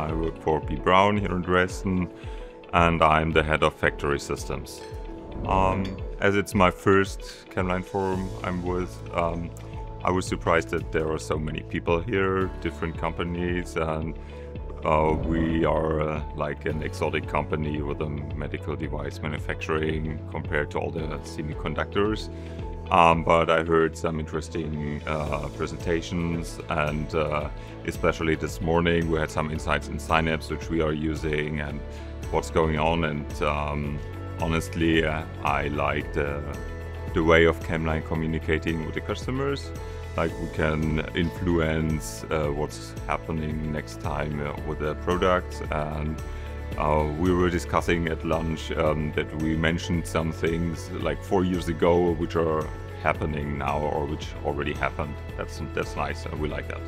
I work for Braun here in Dresden, and I'm the head of factory systems. As it's my first camLine forum I'm with, I was surprised that there are so many people here, different companies, and we are like an exotic company with a medical device manufacturing compared to all the semiconductors. But I heard some interesting presentations, and especially this morning we had some insights in Synapse which we are using and what's going on, and honestly I like the way of camLine communicating with the customers. Like, we can influence what's happening next time with the product, and we were discussing at lunch that we mentioned some things like 4 years ago which are happening now or which already happened. That's nice, we like that.